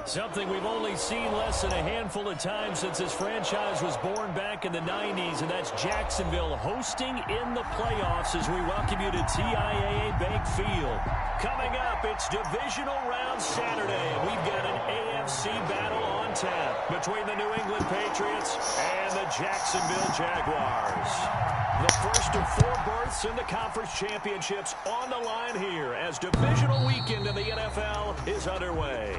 Something we've only seen less than a handful of times since this franchise was born back in the 90s, and that's Jacksonville hosting in the playoffs as we welcome you to TIAA Bank Field. Coming up, it's Divisional Round Saturday, and we've got an AFC battle on tap between the New England Patriots and the Jacksonville Jaguars. The first of 4 berths in the conference championships on the line here as divisional weekend in the NFL is underway.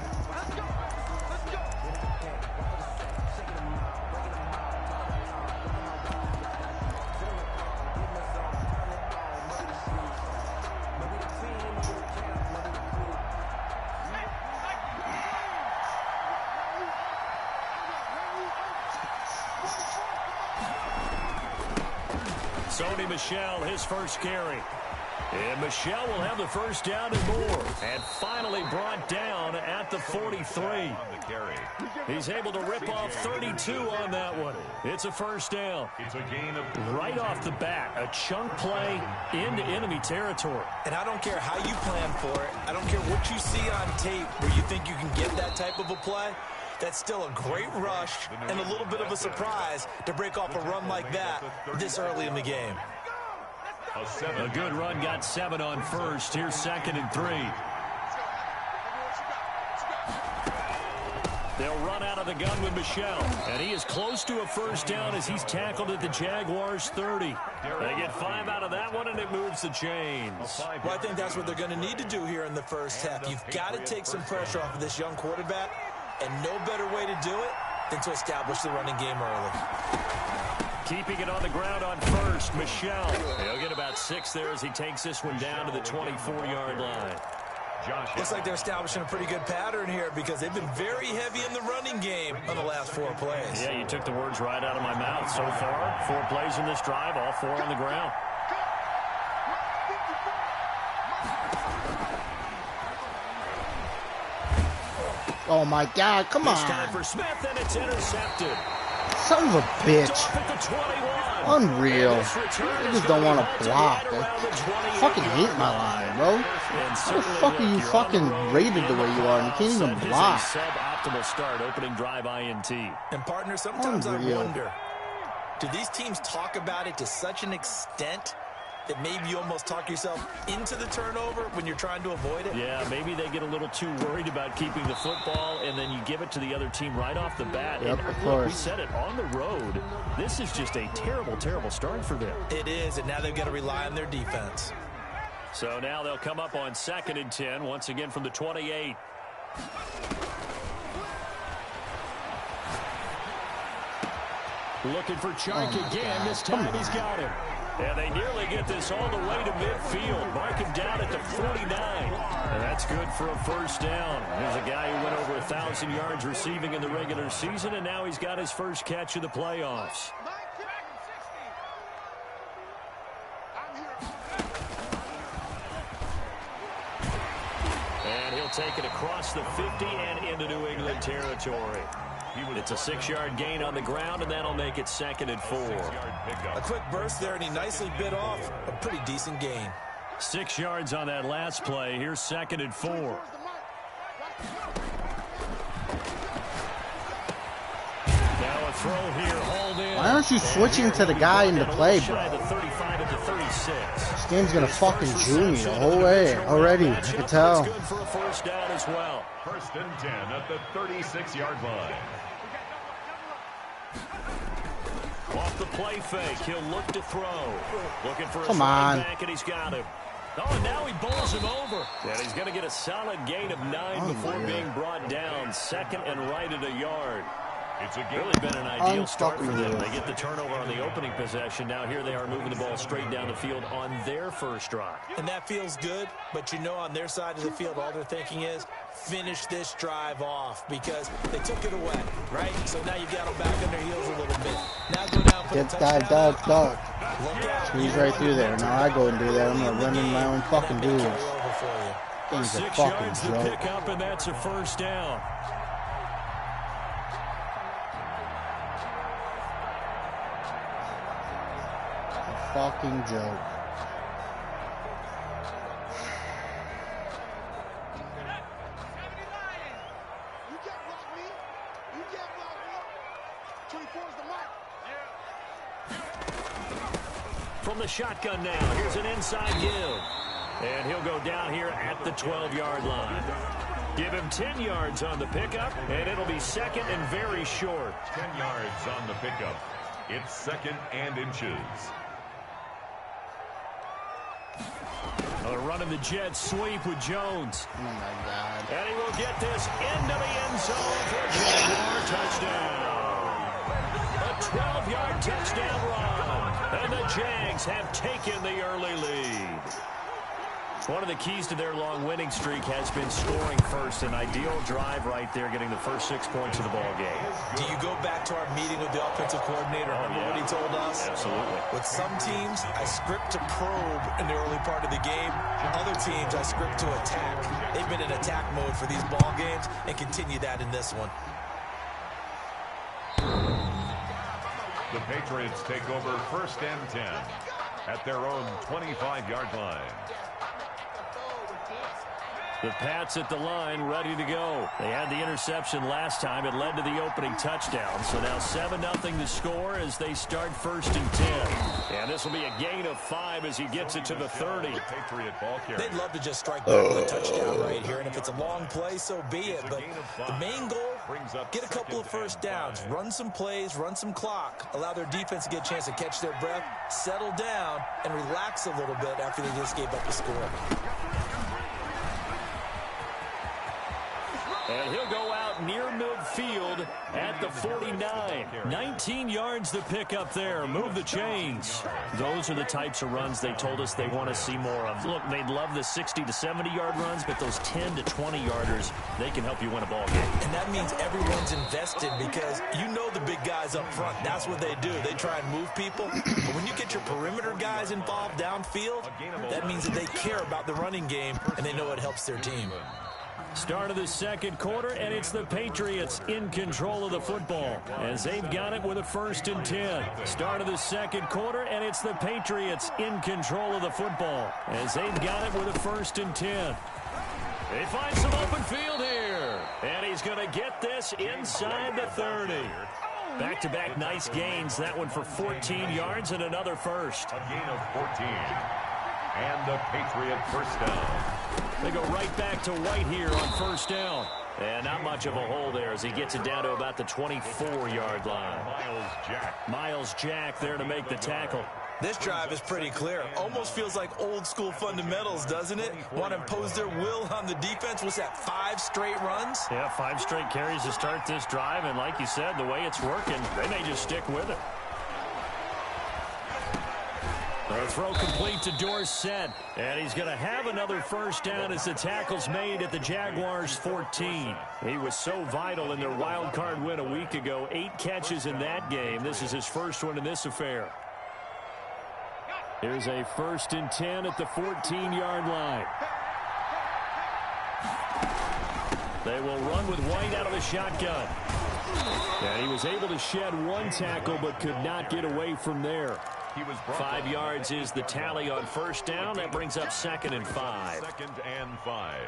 Sony Michel, his first carry. And Michel will have the first down and more. And finally brought down at the 43. He's able to rip off 32 on that one. It's a first down. It's a gain of right off the bat, a chunk play into enemy territory. And I don't care how you plan for it. I don't care what you see on tape where you think you can get that type of a play. That's still a great rush and a little bit of a surprise to break off a run like that this early in the game. A good run, got 7 on first. Here's 2nd and 3. They'll run out of the gun with Michel. And he is close to a first down as he's tackled at the Jaguars 30. They get 5 out of that one, and it moves the chains. Well, I think that's what they're going to need to do here in the first half. You've got to take some pressure off of this young quarterback. And no better way to do it than to establish the running game early. Keeping it on the ground on first, Michel. He'll get about 6 there as he takes this one down to the 24-yard line. Looks like they're establishing a pretty good pattern here because they've been very heavy in the running game on the last 4 plays. Yeah, you took the words right out of my mouth. So far, 4 plays in this drive, all 4 on the ground. Oh, my God. Come on. This time for Smith, and it's intercepted. Son of a bitch. Unreal. I just don't want to block. I fucking hate my line, bro. How the fuck are you fucking rated the way you are and you can't even block? Suboptimal start, opening drive INT. And partner, sometimes I wonder, do these teams talk about it to such an extent that maybe you almost talk yourself into the turnover when you're trying to avoid it? Yeah, maybe they get a little too worried about keeping the football, and then you give it to the other team right off the bat. Yep, and of look, course. we said it, on the road, this is just a terrible, terrible start for them. It is, and now they've got to rely on their defense. So now they'll come up on 2nd and 10, once again from the 28. Looking for Chark again. This time he's got him. And they nearly get this all the way to midfield. Mark him down at the 49. And that's good for a first down. There's a guy who went over 1,000 yards receiving in the regular season, and now he's got his first catch of the playoffs. And he'll take it across the 50 and into New England territory. It's a 6-yard gain on the ground, and that'll make it 2nd and 4. A quick burst there, and he nicely bit off a pretty decent gain. 6 yards on that last play. Here's 2nd and 4. Now a throw here, hauled in. Why aren't you switching to the guy in the play, bro? The 35 to 36. This game's gonna fucking chew me the whole way already. I can tell. Good for a first down as well. 1st and 10 at the 36-yard line. Off the play fake, he'll look to throw. Looking for Come his on. running back, and he's got him. Oh, and now he bowls him over. And he's going to get a solid gain of 9 before being brought down. 2nd and right at a yard. It's a Really been an ideal start for them. They get the turnover on the opening possession. Now here they are moving the ball straight down the field on their first drive. And that feels good, but you know on their side of the field, all they're thinking is finish this drive off because they took it away, right? So now you've got them back on their heels a little bit. Now go down for Get the that touchdown. dog. Squeeze right through there. Now I go and do that. I'm gonna run in my own fucking dudes. Things are 6 fucking yards to joke. pick up, and that's a first down. Fucking joke. From the shotgun now, here's an inside give. And he'll go down here at the 12-yard line. Give him 10 yards on the pickup, and it'll be second and very short. 10 yards on the pickup. It's second and inches. Running the jet sweep with Jones. Oh, my God. And he will get this into the end zone for a Jaguar touchdown. A 12-yard touchdown run. And the Jags have taken the early lead. One of the keys to their long winning streak has been scoring first. An ideal drive right there, getting the first 6 points of the ball game. Do you go back to our meeting with the offensive coordinator? Remember what he told us? Absolutely. With some teams, I script to probe in the early part of the game. Other teams, I script to attack. They've been in attack mode for these ball games and continue that in this one. The Patriots take over first and 10 at their own 25-yard line. The Pats at the line, ready to go. They had the interception last time. It led to the opening touchdown. So now 7-0 to score as they start first and 10. And this will be a gain of 5 as he gets it to the 30. Patriot ball carrier. They'd love to just strike back with a touchdown right here. And if it's a long play, so be it. But the main goal, get a couple of first downs. Run some plays, run some clock. Allow their defense to get a chance to catch their breath, settle down, and relax a little bit after they just gave up the score. And he'll go out near midfield at the 49. 19 yards to pick up there. Move the chains. Those are the types of runs they told us they want to see more of. Look, they'd love the 60 to 70-yard runs, but those 10 to 20-yarders, they can help you win a ball game. And that means everyone's invested because you know the big guys up front. That's what they do. They try and move people. But when you get your perimeter guys involved downfield, that means that they care about the running game and they know it helps their team. Start of the second quarter, and it's the Patriots in control of the football as they've got it with a first and 10. Start of the second quarter, and it's the Patriots in control of the football as they've got it with a first and 10. They find some open field here, and he's going to get this inside the 30. Back-to-back nice gains, that one for 14 yards and another first. A gain of 14. And the Patriot first down. They go right back to White here on first down. And not much of a hole there as he gets it down to about the 24-yard line. Miles Jack there to make the tackle. This drive is pretty clear. Almost feels like old school fundamentals, doesn't it? Want to impose their will on the defense. What's that, 5 straight runs? Yeah, 5 straight carries to start this drive. And like you said, the way it's working, they may just stick with it. The throw complete to Dorsett, and he's going to have another first down as the tackle's made at the Jaguars' 14. He was so vital in their wild card win a week ago. 8 catches in that game. This is his first one in this affair. Here's a first and 10 at the 14-yard line. They will run with White out of the shotgun. And he was able to shed 1 tackle but could not get away from there. 5 yards is the tally on first down. That brings up second and 5. Second and 5.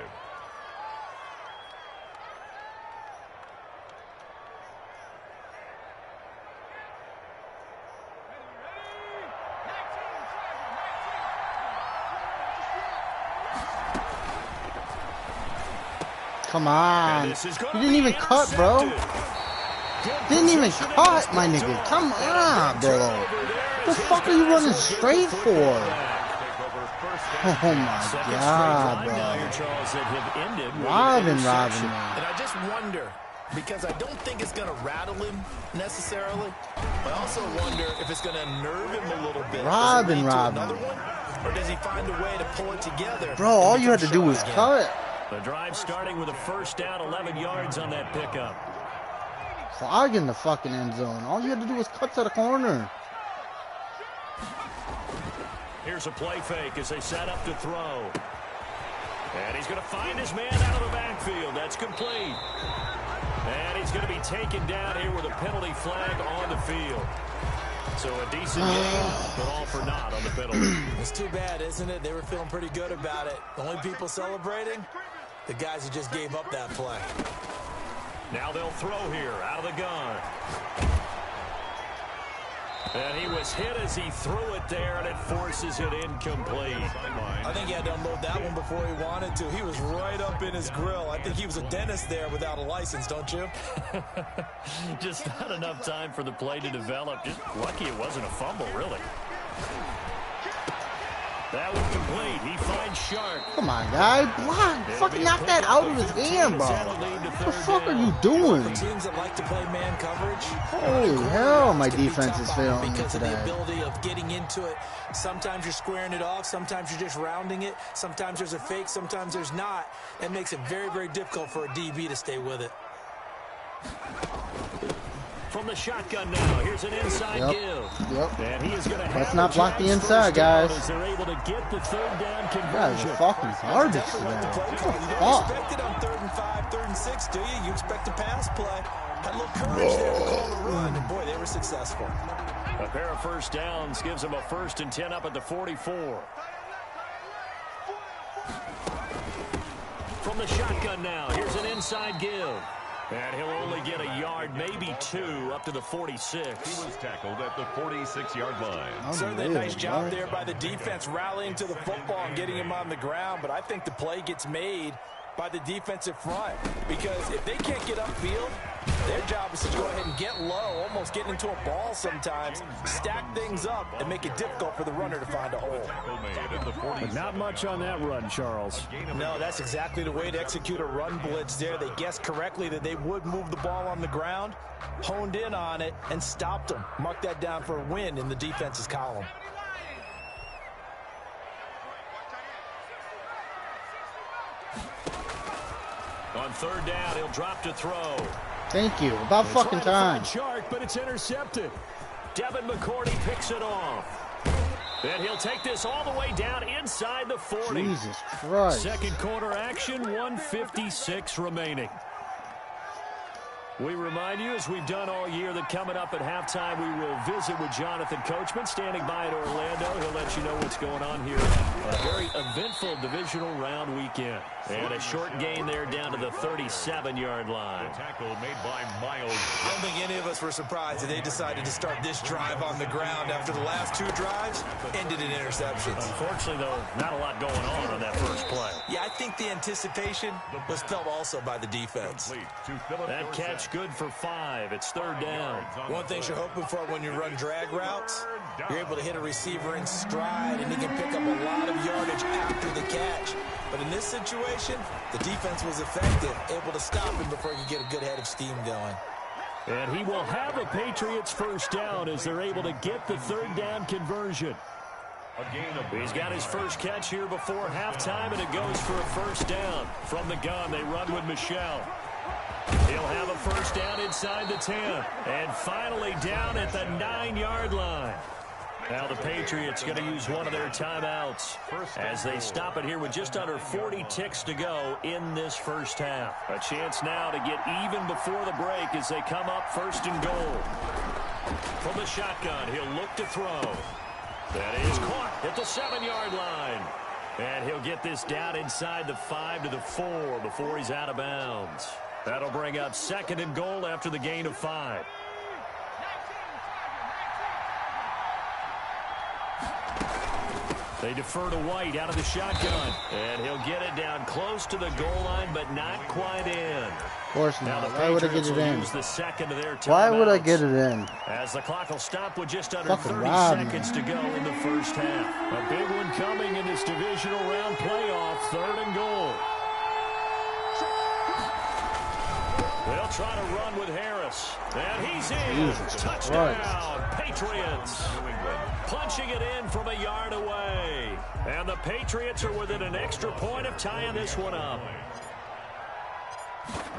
Come on. You didn't even cut, bro. Didn't even cut, my nigga. Come on, bro. What the fuck are you running straight for? Oh my God, bro. Robin, man. And I just wonder, because I don't think it's going to rattle him necessarily, but I also wonder if it's going to nerve him a little bit. Robin. Or does he find a way to pull it together? Bro, all you had to do was cut. The drive starting with a first down, 11 yards on that pickup. Clog in the fucking end zone. All you had to do was cut to the corner. Here's a play fake as they set up to throw. And he's going to find his man out of the backfield. That's complete. And he's going to be taken down here with a penalty flag on the field. So a decent game, but all for naught on the penalty. It's too bad, isn't it? They were feeling pretty good about it. The only people celebrating, the guys who just gave up that play. Now they'll throw here out of the gun. And he was hit as he threw it there, and it forces it incomplete. I think he had to unload that one before he wanted to. He was right up in his grill. I think he was a dentist there without a license, don't you? Just not enough time for the play to develop. Just lucky it wasn't a fumble, really. That one complete. He finds Sharp. Come on, guy. Block. Fucking knock that out of his hand, bro. What the fuck are you doing? Teams that like to play man coverage. Holy hell, my defense is failing me because of the today. ability of getting into it. Sometimes you're squaring it off. Sometimes you're just rounding it. Sometimes there's a fake. Sometimes there's not. It makes it very, very difficult for a DB to stay with it. From the shotgun now, here's an inside give. Yep. And he is going to Let's not block the inside, guys. As they're able to get the third down conversion. Guys are fucking garbage today. You don't expect it on 3rd and 5, 3rd and 6, do you? You expect a pass play. Had a little courage there to call the run, and boy, they were successful. A pair of first downs gives him a 1st and 10 up at the 44. From the shotgun now, here's an inside give. And he'll only get a yard, maybe 2, up to the 46. He was tackled at the 46-yard line. Certainly a nice job there by the defense, rallying to the football and getting him on the ground. But I think the play gets made by the defensive front, because if they can't get upfield, their job is to go ahead and get low, almost get into a ball sometimes, stack things up, and make it difficult for the runner to find a hole. But not much on that run, Charles. No, that's exactly the way to execute a run blitz there. They guessed correctly that they would move the ball on the ground, honed in on it, and stopped them. Mark that down for a win in the defense's column. On 3rd down, he'll drop to throw. Thank you. About fucking time. Chart, but it's intercepted. Devin McCourty picks it off. And he'll take this all the way down inside the 40. Jesus Christ. Second quarter action, 1:56 remaining. We remind you, as we've done all year, that coming up at halftime, we will visit with Jonathan Coachman, standing by in Orlando. He'll let you know what's going on here. A very eventful divisional round weekend. And a short gain there down to the 37-yard line. The tackle made by Miles. I don't think any of us were surprised that they decided to start this drive on the ground after the last 2 drives ended in interceptions. Unfortunately, though, not a lot going on that first play. Yeah, I think the anticipation was felt also by the defense. That catch good for 5. It's 3rd down. One thing you're hoping for when you run drag routes, you're able to hit a receiver in stride, and he can pick up a lot of yardage after the catch. But in this situation, the defense was effective, able to stop him before he could get a good head of steam going. And he will have a Patriots first down as they're able to get the 3rd down conversion. He's got his first catch here before halftime, and it goes for a first down. From the gun, they run with Michel. He'll have a first down inside the 10. And finally down at the 9-yard line. Now the Patriots going to use one of their timeouts as they stop it here with just under 40 ticks to go in this first half. A chance now to get even before the break as they come up 1st and goal. From the shotgun, he'll look to throw. That is caught at the 7-yard line. And he'll get this down inside the 5 to the 4 before he's out of bounds. That'll bring up 2nd and goal after the gain of 5. They defer to White out of the shotgun. And he'll get it down close to the goal line, but not quite in. Of course not. Why would I get it in? Why would I get it in? As the clock will stop with just under Fucking 30 seconds to go in the first half. A big one coming in this divisional round playoff, 3rd and goal. They'll try to run with Harris. And he's in. Jesus Touchdown, Christ. Patriots. Punching it in from a yard away. And the Patriots are within an extra point of tying this one up.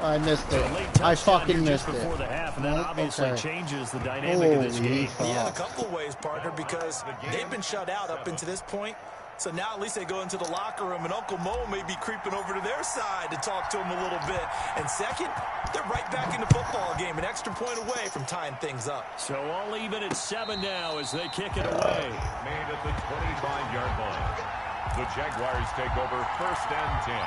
I missed it. I fucking missed it. Before the half, and that obviously changes the dynamic of this game. Yeah, a couple of ways, partner, because they've been shut out up until this point. So now at least they go into the locker room, and Uncle Mo may be creeping over to their side to talk to him a little bit. And second, they're right back in the football game, an extra point away from tying things up. So all even at 7 now as they kick it away. Made at the 25-yard line. The Jaguars take over 1st and 10.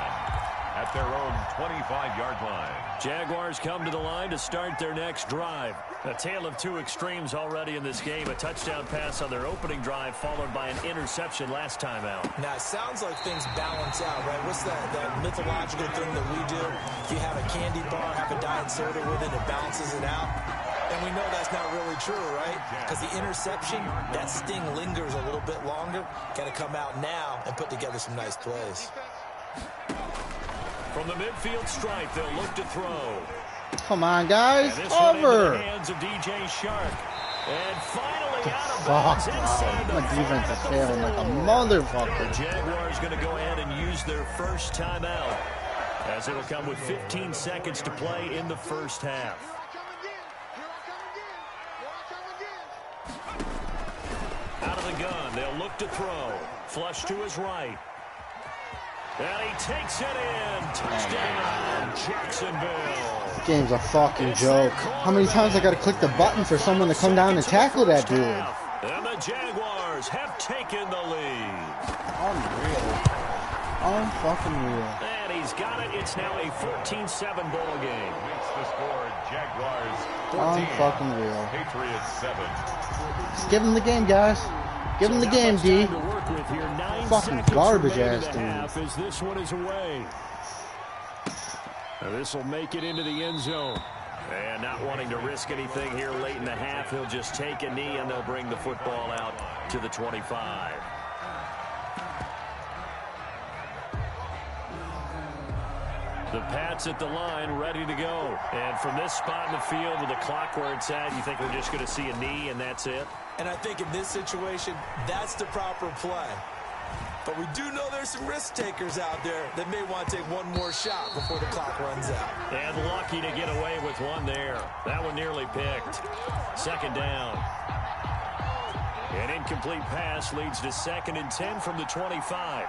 at their own 25-yard line. Jaguars come to the line to start their next drive. A tale of two extremes already in this game. A touchdown pass on their opening drive, followed by an interception last time out. Now, it sounds like things balance out, right? What's that mythological thing that we do? If you have a candy bar, have a diet soda with it, it balances it out. And we know that's not really true, right? Because the interception, that sting lingers a little bit longer. Got to come out now and put together some nice plays. From the midfield stripe, they'll look to throw. Come on, guys. Over. The hands of DJ Shark. And finally out of bounds inside the my defense is failing like a motherfucker. The Jaguars going to go ahead and use their first timeout, as it'll come with 15 seconds to play in the first half. Out of the gun, they'll look to throw. Flush to his right. And he takes it in. Touchdown, Jacksonville. This game's a fucking joke. How many times I gotta click the button for someone to come down and tackle that dude? And the Jaguars have taken the lead. Unreal. Unfucking real. And he's got it. It's now a 14-7 ball game. It's the score, Jaguars 14. Unfucking real. Patriots 7. Just give him the game, guys. Give him the game, D. Fucking garbage ass dude. As this one is away. This will make it into the end zone. And not wanting to risk anything here late in the half, he'll just take a knee and they'll bring the football out to the 25. The Pats at the line, ready to go. And from this spot in the field with the clock where it's at, you think we're just going to see a knee and that's it? And I think in this situation, that's the proper play. But we do know there's some risk takers out there that may want to take one more shot before the clock runs out. And lucky to get away with one there. That one nearly picked. Second down. An incomplete pass leads to 2nd and 10 from the 25.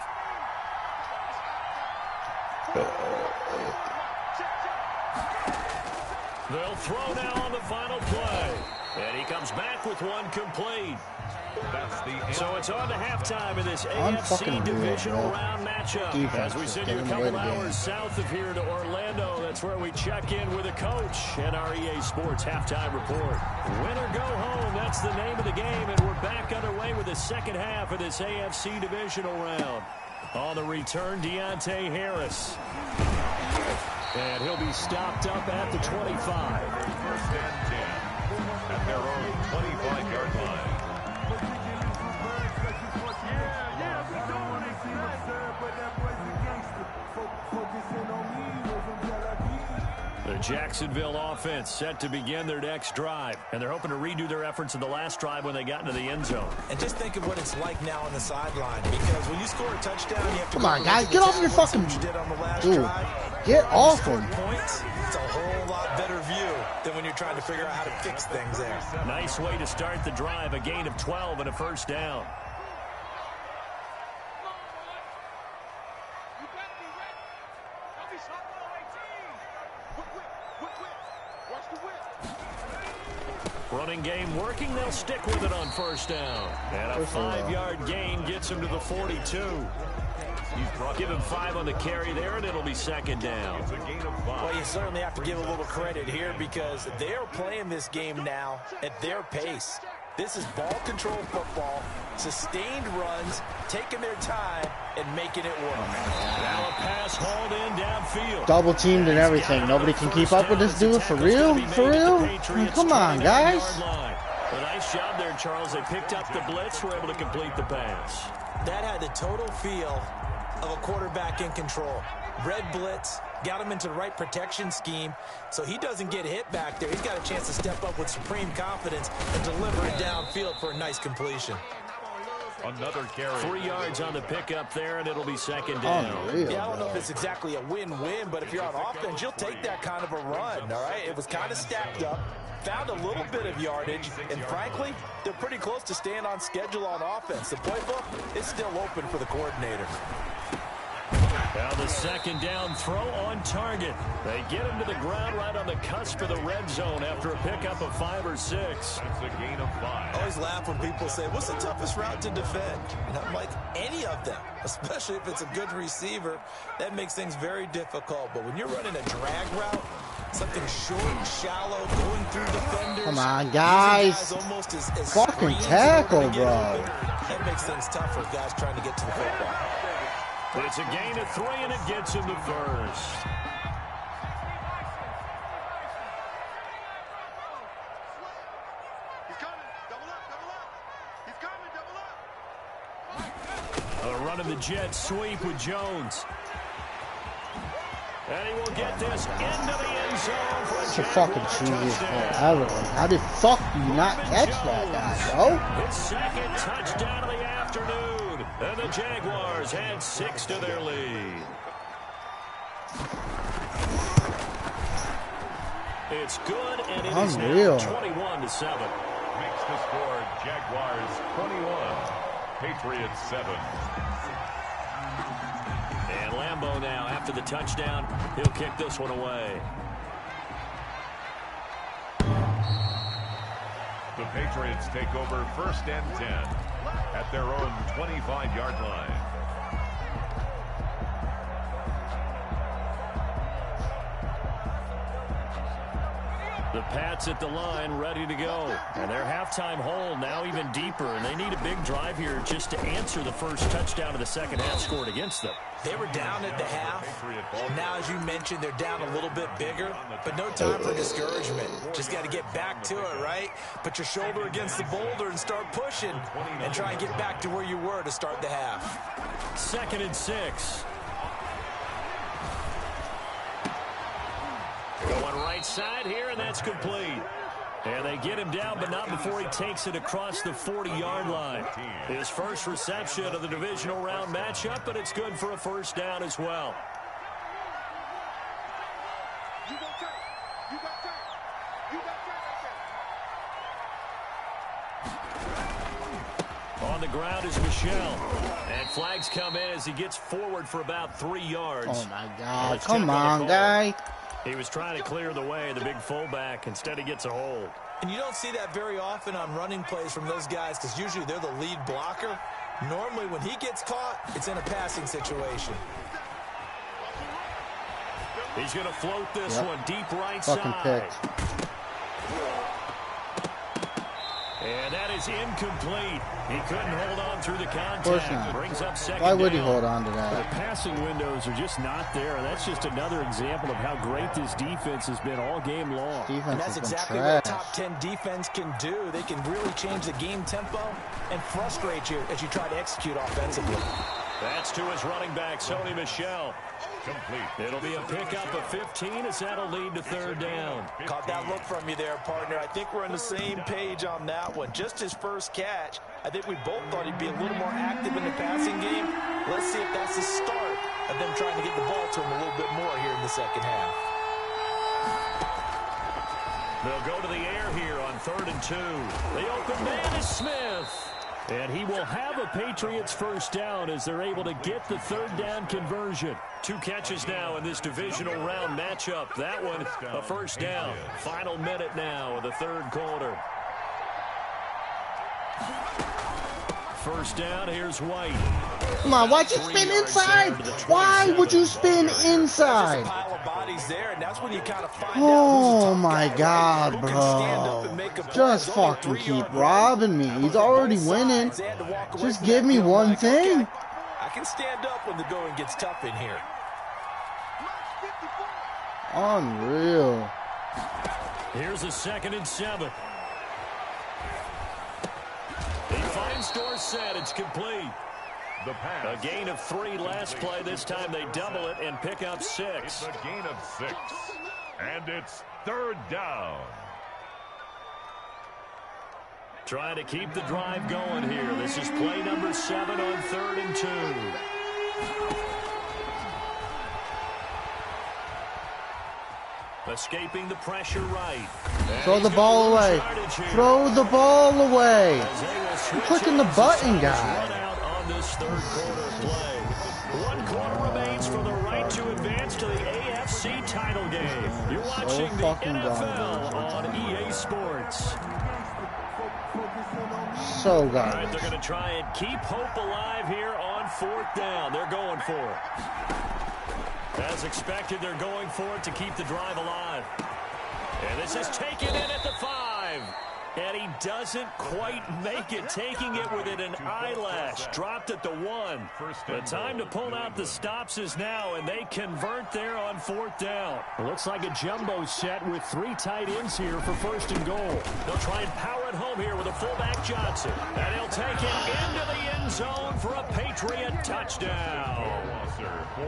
They'll throw now on the final play. And he comes back with one complete. So it's on to halftime in this AFC divisional round matchup. As we sit here a couple hours south of here to Orlando, that's where we check in with a coach and our EA Sports halftime report. Win or go home, that's the name of the game, and we're back underway with the second half of this AFC divisional round. On the return, Deontay Harris. And he'll be stopped up at the 25. First and 10 at their own 25-yard line. The Jacksonville offense set to begin their next drive, and they're hoping to redo their efforts in the last drive when they got into the end zone. And just think of what it's like now on the sideline, because when you score a touchdown, you have to come on, guys, get off your fucking dude. Get off him. Points, it's a whole lot better view than when you're trying to figure out how to fix things there. Nice way to start the drive, a gain of 12 and a first down. Running game working, they'll stick with it on first down. And a 5-yard gain gets him to the 42. Give him 5 on the carry there, and it'll be second down. Well, you certainly have to give a little credit here because they're playing this game now at their pace. This is ball control football, sustained runs, taking their time, and making it work. Now a pass hauled in downfield. Double teamed and everything. Nobody can keep up with this dude? For real? For real? I mean, come on, guys. A nice job there, Charles. They picked up the blitz, were able to complete the pass. That had the total feel of a quarterback in control. Red blitz, got him into the right protection scheme, so he doesn't get hit back there. He's got a chance to step up with supreme confidence and deliver it downfield for a nice completion. Another carry. 3 yards on the pickup there, and it'll be second down. Yeah, I don't know if it's exactly a win-win, but if you're on offense, you'll take that kind of a run, all right? It was kind of stacked up, found a little bit of yardage, and frankly, they're pretty close to staying on schedule on offense. The playbook is still open for the coordinator. Now the second down throw on target. They get him to the ground right on the cusp of the red zone after a pickup of 5 or 6. That's a gain of 5. I always laugh when people say, what's the toughest route to defend? And I'm like, any of them, especially if it's a good receiver. That makes things very difficult. But when you're running a drag route, something short and shallow, going through defenders. Come on, guys. Almost as Fucking tackle, bro. That makes things tough for guys trying to get to the football. It's a gain of 3, and it gets him to first. A run of the jet sweep with Jones. And he will get this into the end zone for It's a fucking cheesiest ball ever. How the fuck do you not catch that guy, bro? His second touchdown of the afternoon. And the Jaguars add 6 to their lead. It's good, and it is now 21-7. Makes the score Jaguars 21, Patriots 7. And Lambeau now, after the touchdown, he'll kick this one away. The Patriots take over 1st and 10 at their own 25-yard line. The Pats at the line, ready to go. And their halftime hole now even deeper, and they need a big drive here just to answer the first touchdown of the second half scored against them. They were down at the half. Now, as you mentioned, they're down a little bit bigger, but no time for discouragement. Just got to get back to it, right? Put your shoulder against the boulder and start pushing and try and get back to where you were to start the half. 2nd and 6. Going right side here, and that's complete. And they get him down, but not before he takes it across the 40-yard line. His first reception of the divisional round matchup, but it's good for a first down as well. On the ground is Michel. And flags come in as he gets forward for about 3 yards. Oh, my God. Come on, guy. He was trying to clear the way, the big fullback. Instead, he gets a hold. And you don't see that very often on running plays from those guys because usually they're the lead blocker. Normally, when he gets caught, it's in a passing situation. He's going to float this one deep right Fucking side. picked. And that is incomplete. He couldn't hold on through the contact. Brings up second Why would he down. hold on to that? The passing windows are just not there. And that's just another example of how great this defense has been all game long. Defense And that's has been exactly trash. what a top 10 defense can do. They can really change the game tempo and frustrate you as you try to execute offensively. That's to his running back, Sony Michel. Complete. It'll be a pickup of 15 as that'll lead to 3rd down. Caught that look from you there, partner. I think we're on the same page on that one. Just his first catch. I think we both thought he'd be a little more active in the passing game. Let's see if that's the start of them trying to get the ball to him a little bit more here in the second half. They'll go to the air here on 3rd and 2. The open man is Smith. And he will have a Patriots first down as they're able to get the 3rd down conversion. 2 catches now in this divisional round matchup. That one, a first down. Final minute now of the 3rd quarter. First down, here's White. Come on, why'd you spin inside? Why would you spin inside? Oh my God, bro. Just fucking keep robbing me. He's already winning. Just give me one thing. I can stand up when the going gets tough in here. Unreal. Here's a 2nd and 7. He finds Dorsett. It's complete. The pass. A gain of 3 last play. This time they double it and pick up 6. It's a gain of 6. And it's 3rd down. Trying to keep the drive going here. This is play number 7 on 3rd and 2. Escaping the pressure right. Throw the ball away. Throw the ball away. You're clicking the button, guy. On this 3rd quarter play. 1 quarter remains for the fucking NFL garbage. on EA Sports. So All right, garbage. they're going to try and keep hope alive here on 4th down. They're going for it. As expected, they're going for it to keep the drive alive. And this is taken in at the 5. And he doesn't quite make it, taking it within an eyelash. Dropped at the 1. The time to pull out the stops is now, and they convert there on 4th down. It looks like a jumbo set with 3 tight ends here for 1st and goal. They'll try and power it home here with a fullback Johnson. And he'll take it into the end zone for a Patriot touchdown.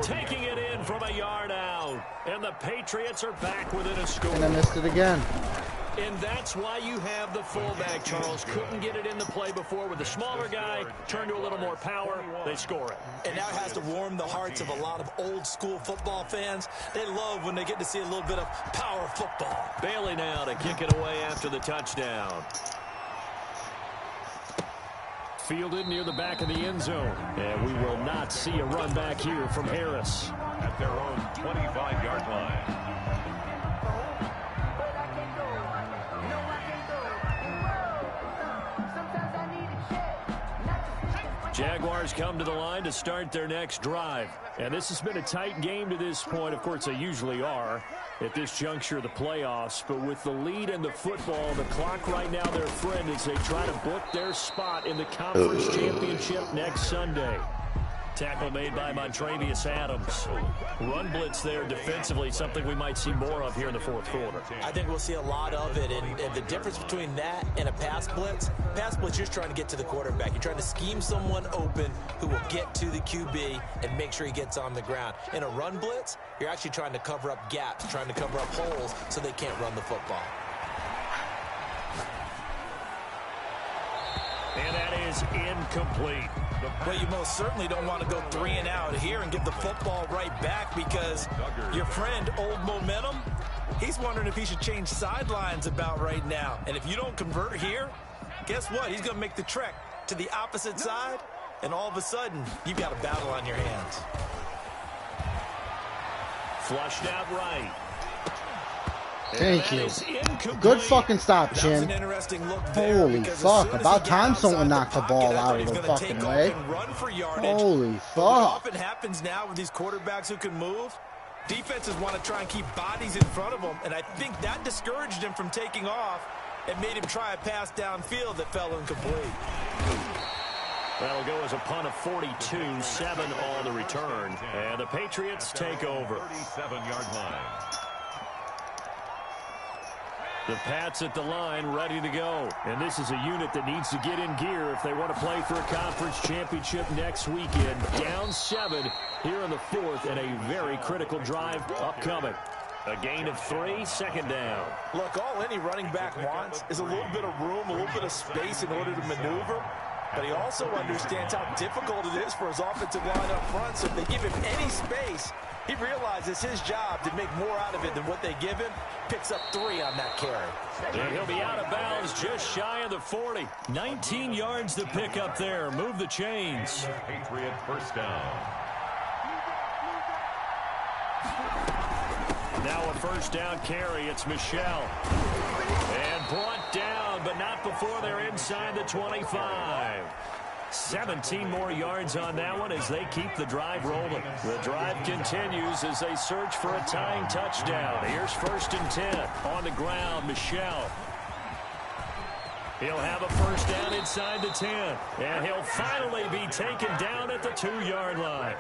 Taking it in from a yard out. And the Patriots are back within a score. And I missed it again. And that's why you have the fullback, Charles. Couldn't get it in the play before with the smaller guy. Turned to a little more power. They score it. And now it has to warm the hearts of a lot of old-school football fans. They love when they get to see a little bit of power football. Bailey now to kick it away after the touchdown. Fielded near the back of the end zone. And we will not see a run back here from Harris. At their own 25-yard line. Jaguars come to the line to start their next drive. And this has been a tight game to this point. Of course, they usually are at this juncture of the playoffs. But with the lead in the football, the clock right now their friend as they try to book their spot in the conference championship next Sunday. Tackle made by Montravius Adams. Run blitz there defensively, something we might see more of here in the 4th quarter. I think we'll see a lot of it, and the difference between that and a pass blitz, you're just trying to get to the quarterback. You're trying to scheme someone open who will get to the QB and make sure he gets on the ground. In a run blitz, you're actually trying to cover up gaps, trying to cover up holes so they can't run the football. And that is incomplete. Well, you most certainly don't want to go 3 and out here and give the football right back because your friend, Old Momentum, he's wondering if he should change sidelines about right now. And if you don't convert here, guess what? He's going to make the trek to the opposite side, and all of a sudden, you've got a battle on your hands. Flushed out right. Thank you. Good fucking stop, Chin. Holy fuck. About time someone knocked the ball out of the fucking way. Holy fuck. What often happens now with these quarterbacks who can move, defenses want to try and keep bodies in front of them, and I think that discouraged him from taking off and made him try a pass downfield that fell incomplete. That'll go as a punt of 42, 7 on the return. And the Patriots take over. 37-yard line. The Pats at the line, ready to go. And this is a unit that needs to get in gear if they want to play for a conference championship next weekend. Down 7 here in the 4th, and a very critical drive upcoming. A gain of 3, 2nd down. Look, all any running back wants is a little bit of room, a little bit of space in order to maneuver. But he also understands how difficult it is for his offensive line up front. So if they give him any space, he realizes his job to make more out of it than what they give him. Picks up 3 on that carry. And he'll be out of bounds just shy of the 40. 19 yards to pick up there. Move the chains. Patriot first down. Now a first down carry. It's Michel. And brought down, but not before they're inside the 25. 17 more yards on that one as they keep the drive rolling. The drive continues as they search for a tying touchdown. Here's 1st and 10. On the ground, Michel. He'll have a first down inside the 10. And he'll finally be taken down at the 2-yard line.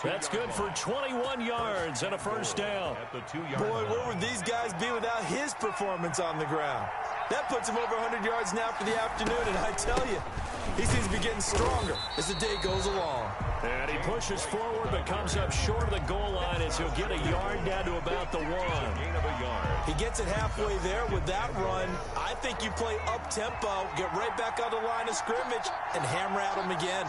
That's good for 21 yards and a first down. Boy, what would these guys be without his performance on the ground? That puts him over 100 yards now for the afternoon, and I tell you, he seems to be getting stronger as the day goes along. And he pushes forward but comes up short of the goal line as he'll get a yard down to about the 1. Gain of a yard. He gets it halfway there with that run. I think you play up-tempo, get right back on the line of scrimmage, and hammer at him again.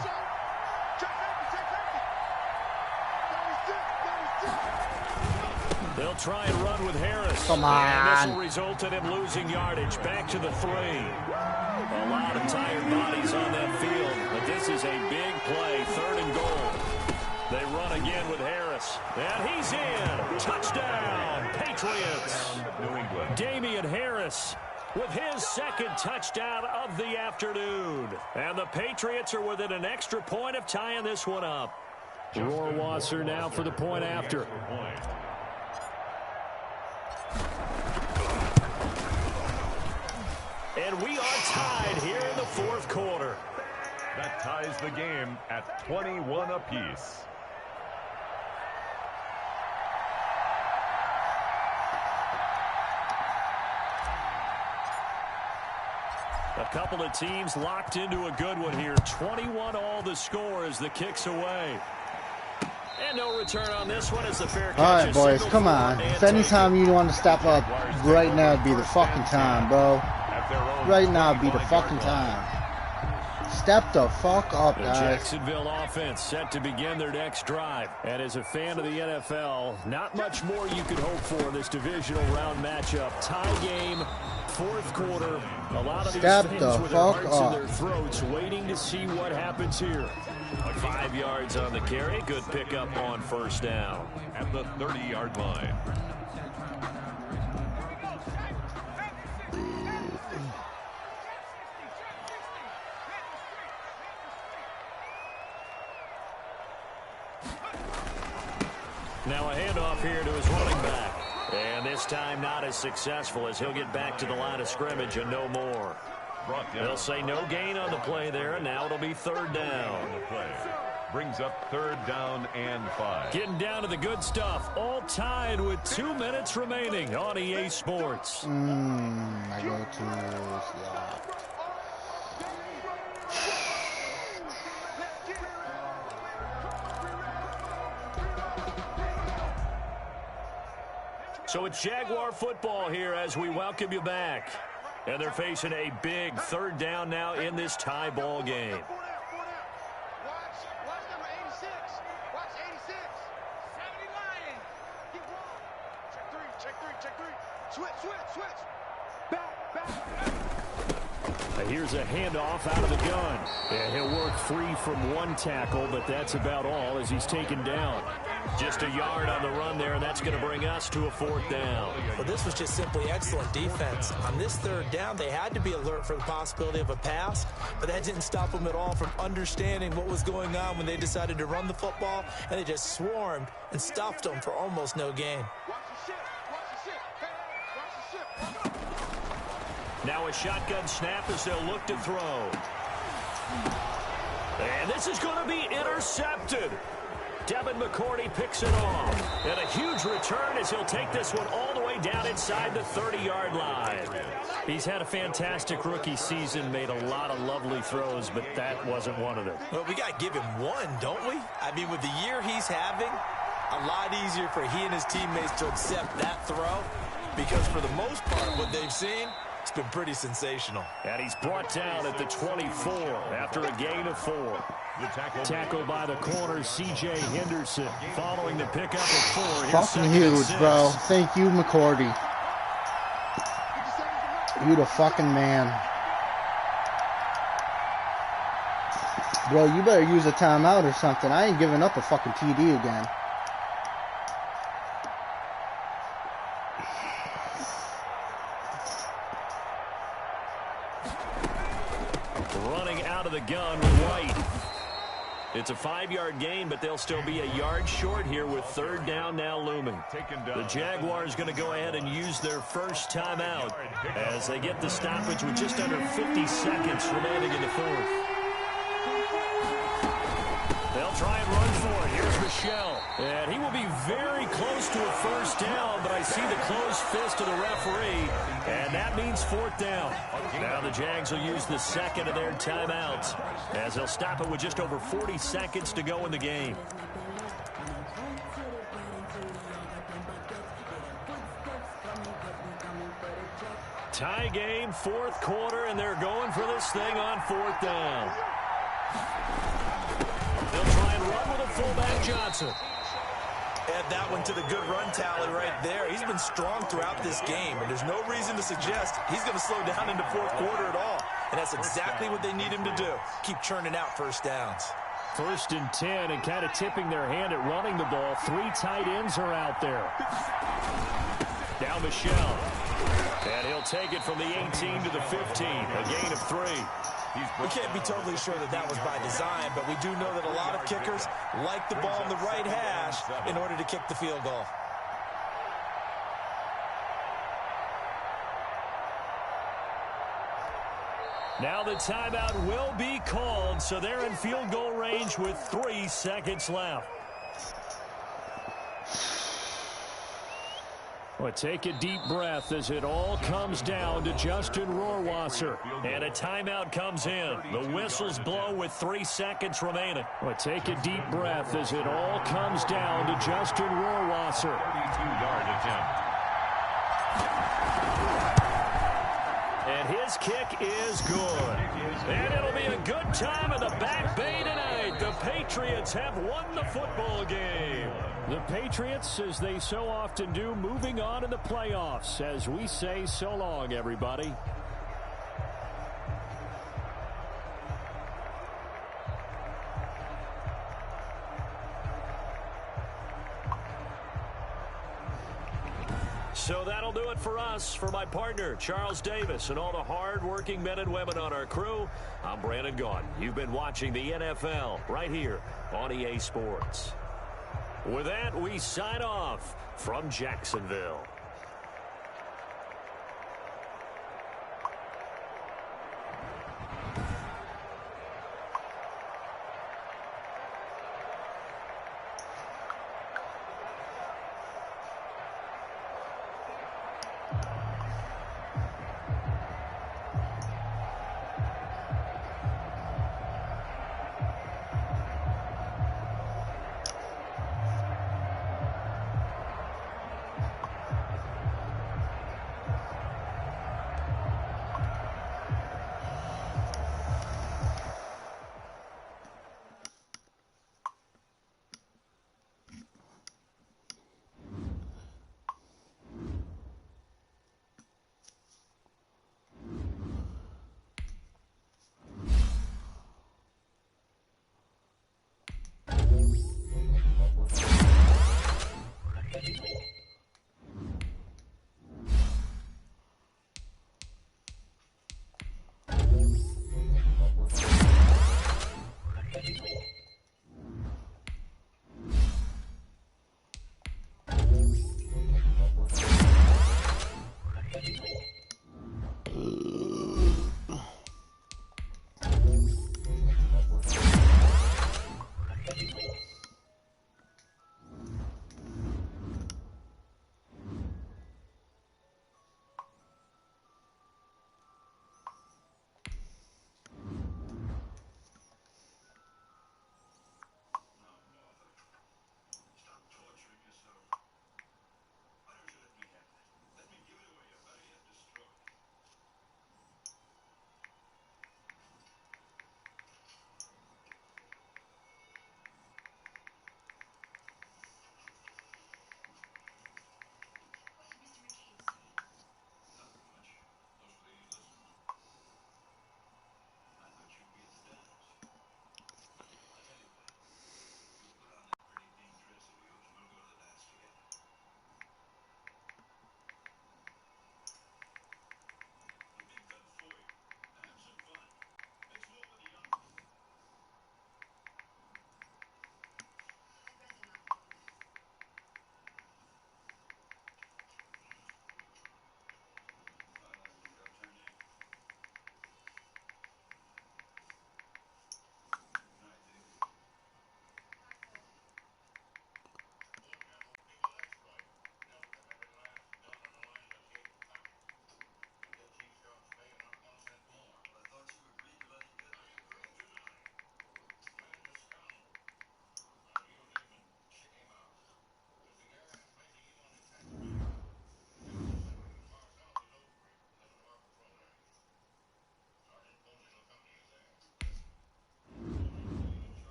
They'll try and run with Harris. Come on. And this will result in him losing yardage. Back to the 3. A lot of tired bodies on that field, but this is a big play. 3rd and goal. They run again with Harris. And he's in. Touchdown, Patriots. New England. Damian Harris with his second touchdown of the afternoon. And the Patriots are within an extra point of tying this one up. Rohrwasser now for the point after. And we are tied here in the fourth quarter. That ties the game at 21 apiece. A couple of teams locked into a good one here. 21 all the score as the kick's away. And no return on this one as the fair catch. All right, boys, come on. If anytime you want to step up, right now would be the fucking time, bro. Right now would be the fucking time. Step the fuck up, The guys. Jacksonville offense set to begin their next drive. And as a fan of the NFL, not much more you could hope for in this divisional round matchup. Tie game, fourth quarter. A lot of these Step fans the with their fuck hearts in up. their throats waiting to see what happens here. 5 yards on the carry. Good pickup on first down. At the 30-yard line. Now a handoff here to his running back. And this time not as successful as he'll get back to the line of scrimmage and no more. They'll say no gain on the play there, and now it'll be third down. On the play. Brings up third down and 5. Getting down to the good stuff. All tied with 2 minutes remaining on EA Sports. I go to slot. So it's Jaguar football here as we welcome you back. And they're facing a big third down now in this tie ball game. Watch number 86. Watch 86. 70 Lion. Keep one. Check three. Switch. Back. Here's a handoff out of the gun. And he'll work free from one tackle, but that's about all as he's taken down. Just a yard on the run there, and that's going to bring us to a fourth down. Well, this was just simply excellent defense. On this third down, they had to be alert for the possibility of a pass, but that didn't stop them at all from understanding what was going on when they decided to run the football, and they just swarmed and stuffed them for almost no gain. Now a shotgun snap as they'll look to throw. And this is going to be intercepted. Devin McCourty picks it off. And a huge return as he'll take this one all the way down inside the 30-yard line. He's had a fantastic rookie season, made a lot of lovely throws, but that wasn't one of them. Well, we got to give him one, don't we? I mean, with the year he's having, a lot easier for he and his teammates to accept that throw because for the most part, what they've seen, it's been pretty sensational. And he's brought down at the 24 after a gain of 4. Tackle by the corner, C.J. Henderson. Following the pickup of 4. Here's Fucking huge, bro. Thank you, McCourty. You the fucking man. Bro, you better use a timeout or something. I ain't giving up a fucking TD again. Running out of the gun, White. It's a 5-yard gain, but they'll still be a yard short here with third down now looming. The Jaguars going to go ahead and use their first timeout as they get the stoppage with just under 50 seconds remaining in the fourth. They'll try and run for it. Here's Michelle. And he will be very close to a first down, but I see the closed fist of the referee, and that means fourth down. Now the Jags will use the second of their timeouts as they'll stop it with just over 40 seconds to go in the game. Tie game, fourth quarter, and they're going for this thing on fourth down. They'll try and run with a fullback, Johnson. Add that one to the good run tally right there. He's been strong throughout this game, and there's no reason to suggest he's going to slow down into fourth quarter at all. And that's exactly what they need him to do. Keep churning out first downs. 1st and 10, and kind of tipping their hand at running the ball. 3 tight ends are out there. Now Michel. And he'll take it from the 18 to the 15. A gain of 3. We can't be totally sure that that was by design, but we do know that a lot of kickers like the ball in the right hash in order to kick the field goal. Now the timeout will be called, so they're in field goal range with 3 seconds left. Well, take a deep breath as it all comes down to Justin Rohrwasser. And a timeout comes in. The whistles blow with 3 seconds remaining. Well, take a deep breath as it all comes down to Justin Rohrwasser. 32-yard attempt. And his kick is good. And it'll be a good time in the Back Bay tonight. The Patriots have won the football game. The Patriots, as they so often do, moving on in the playoffs. As we say so long, everybody. So that'll do it for us. For my partner, Charles Davis, and all the hard-working men and women on our crew, I'm Brandon Gaudin. You've been watching the NFL right here on EA Sports. With that, we sign off from Jacksonville.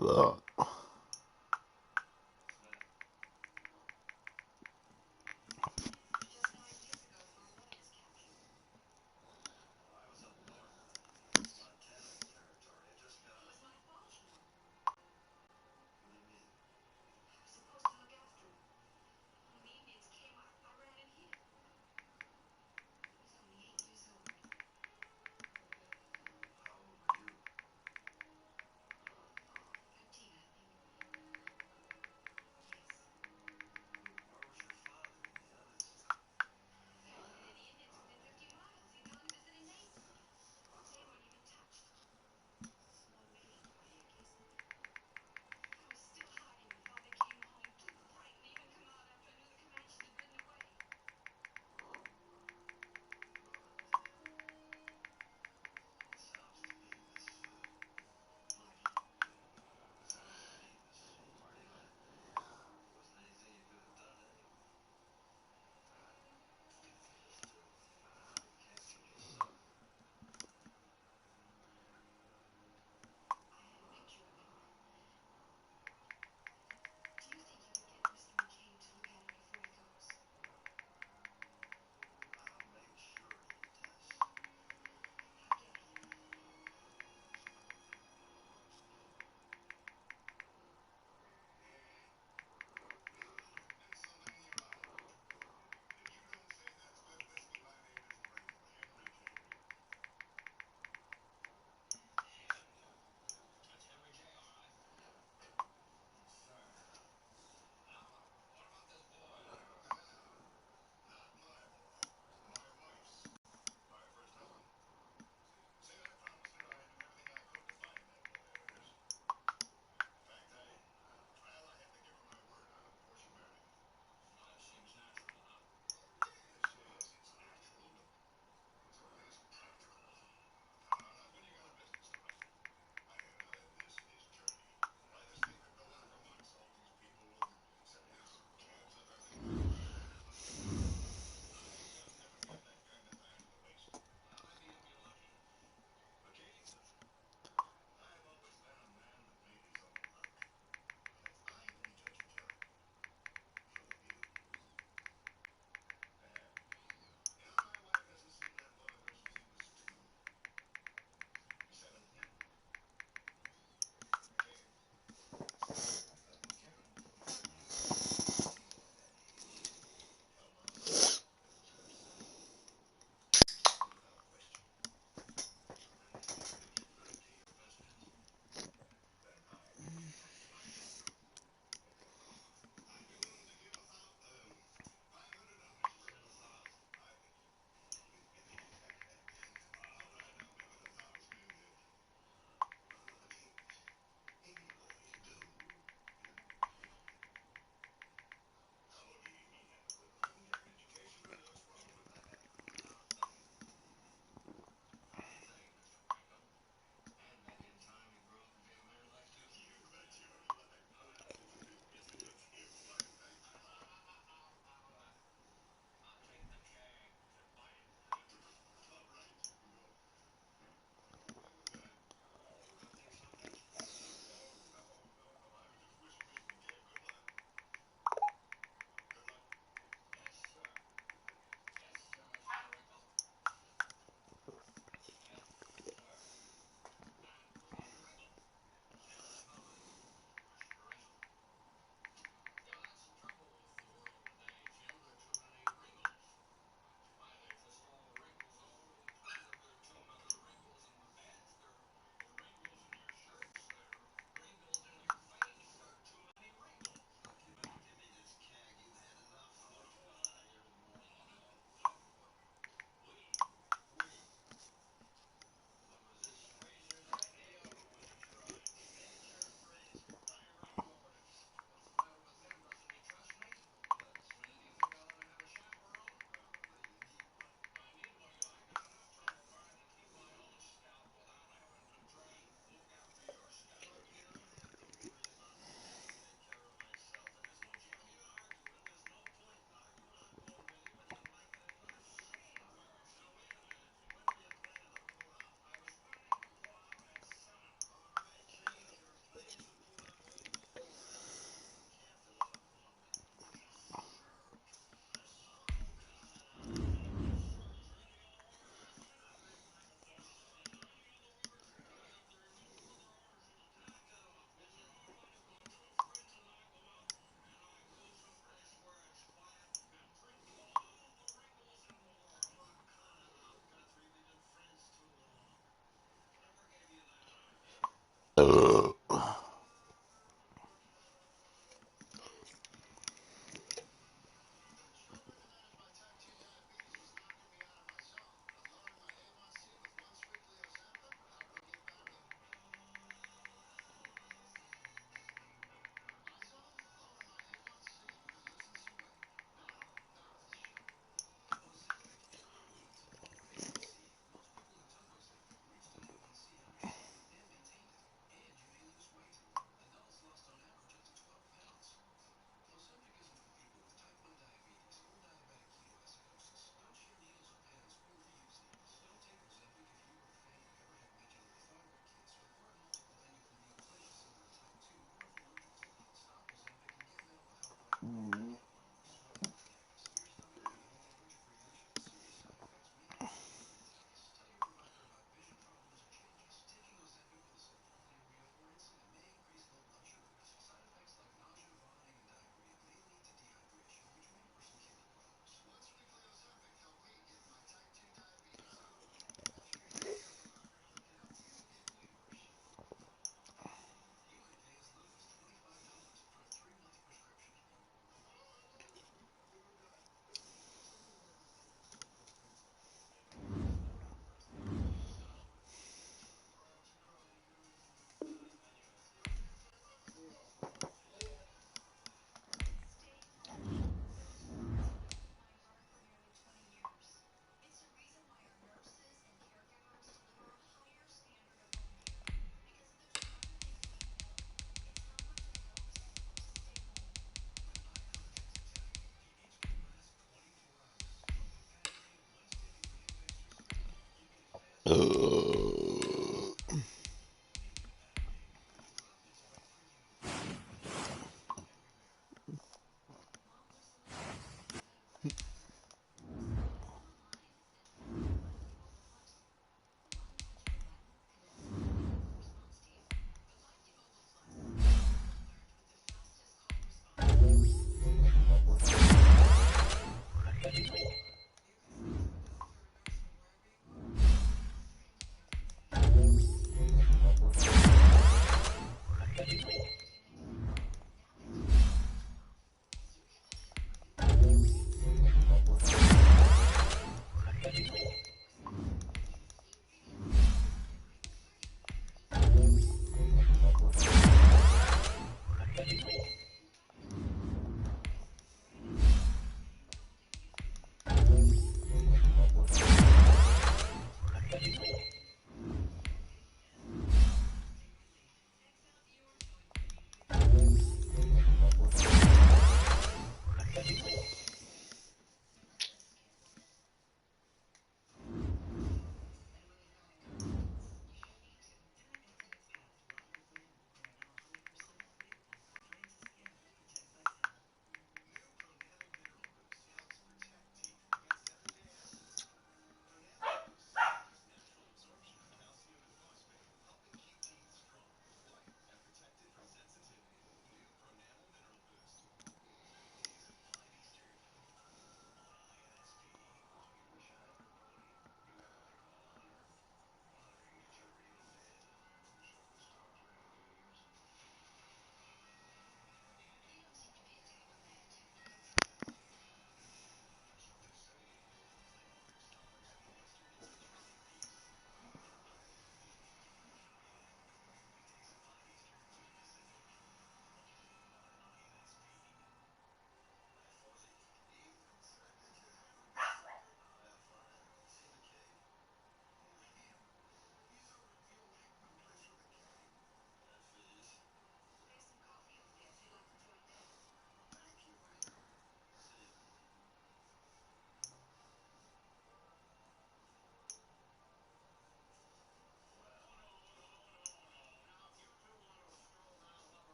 Ugh.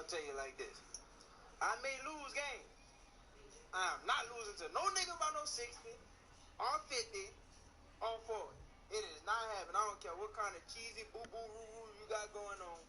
gonna tell you like this. I may lose games. I am not losing to no nigga by no 60, or 50, or 40. It is not happening. I don't care what kind of cheesy boo-boo-roo-roo you got going on.